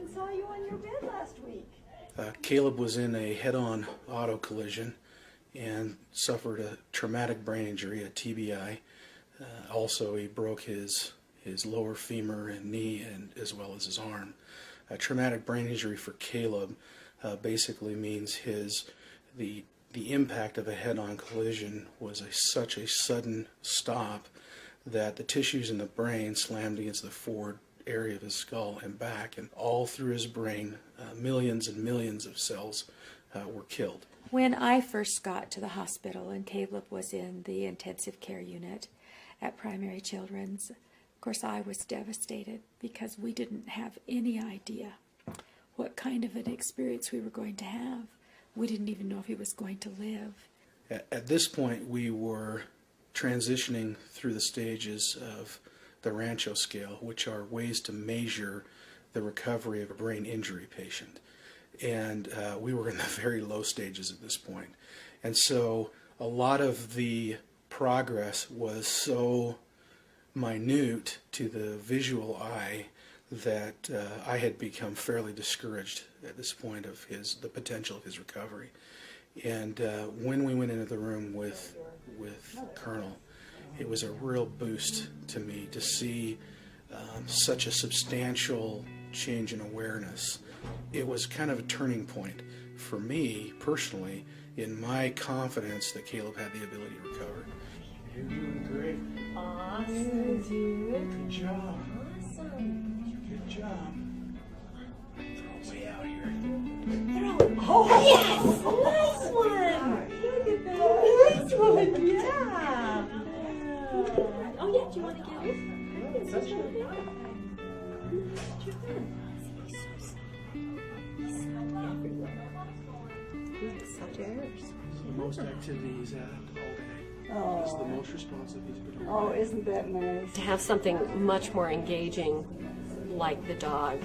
even saw you on your bed last week. Caleb was in a head-on auto collision and suffered a traumatic brain injury, a TBI. Also, he broke his lower femur and knee, and as well as his arm. A traumatic brain injury for Caleb basically means the impact of a head-on collision was such a sudden stop that the tissues in the brain slammed against the forward area of his skull and back, and all through his brain, millions and millions of cells were killed. When I first got to the hospital and Caleb was in the intensive care unit at Primary Children's, of course I was devastated because we didn't have any idea what kind of an experience we were going to have. We didn't even know if he was going to live. At this point, we were transitioning through the stages of the Rancho scale, which are ways to measure the recovery of a brain injury patient. And we were in the very low stages at this point. And so a lot of the progress was so minute to the visual eye that I had become fairly discouraged at this point of the potential of his recovery. And when we went into the room with Colonel, it was a real boost to me to see such a substantial change in awareness. It was kind of a turning point for me personally in my confidence that Caleb had the ability to recover. You're doing great. Awesome, dude. Good job. Awesome. Good job. Throw way out here. Oh, yes! Nice one! Look at that. Nice one, yeah. Oh, yeah, do you want to get it? It's just right there. Such airs. It's the most activity he's had all day. Oh. It's the most responsive he's been. Oh, isn't that nice? To have something much more engaging like the dog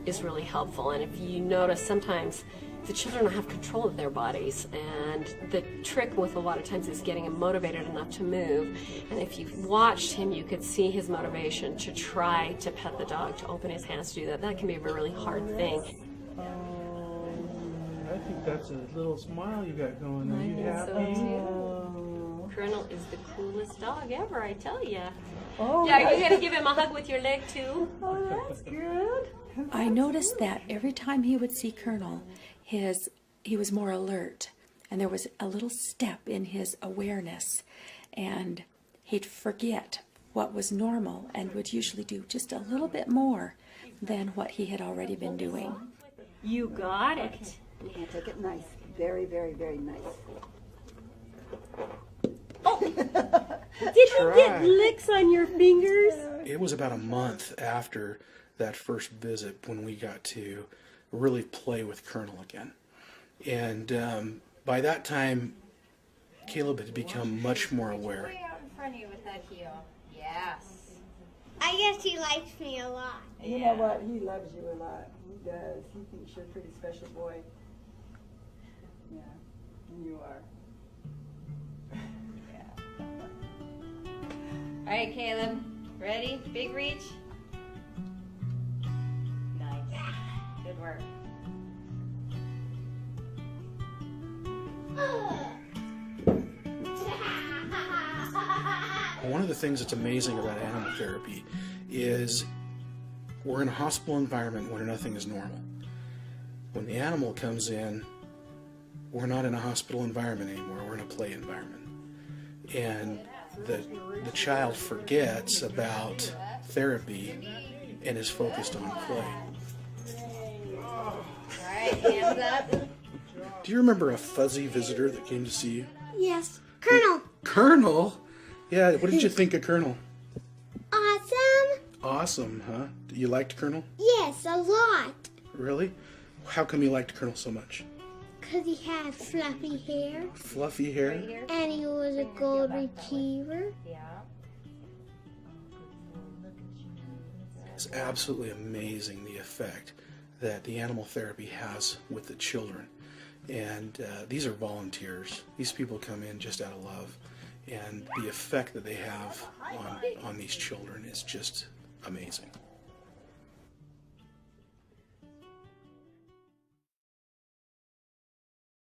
is really helpful. And if you notice, sometimes the children don't have control of their bodies, and the trick with a lot of times is getting him motivated enough to move. And if you've watched him, you could see his motivation to try to pet the dog, to open his hands to do that. That can be a really hard thing. I think that's a little smile you got going there. You happy? Colonel is the coolest dog ever, I tell you. Oh, Yeah, are you going to give him a hug with your leg too? oh, that's good. I noticed that every time he would see Colonel, he was more alert, and there was a little step in his awareness, and he'd forget what was normal and would usually do just a little bit more than what he had already been doing. You got it. We're going to take it nice. Very, very, very nice. Did you get licks on your fingers? It was about a month after that first visit when we got to really play with Colonel again. And by that time, Caleb had become much more aware. Way out in front of you with that heel. Yes. I guess he likes me a lot. You know what? He loves you a lot. He does. He thinks you're a pretty special boy. Yeah, and you are. All right, Caleb. Ready? Big reach. Nice. Good work. One of the things that's amazing about animal therapy is we're in a hospital environment where nothing is normal. When the animal comes in, we're not in a hospital environment anymore, we're in a play environment. And the child forgets about therapy and is focused on play. All right, hands up. Do you remember a fuzzy visitor that came to see you? Yes. Colonel. Colonel? Yeah, what did you think of Colonel? Awesome. Awesome, huh? You liked Colonel? Yes, a lot. Really? How come you liked Colonel so much? Because he had fluffy hair. Fluffy hair? And he was a gold retriever. Yeah. It's absolutely amazing the effect that the animal therapy has with the children. And these are volunteers. These people come in just out of love. And the effect that they have on these children is just amazing.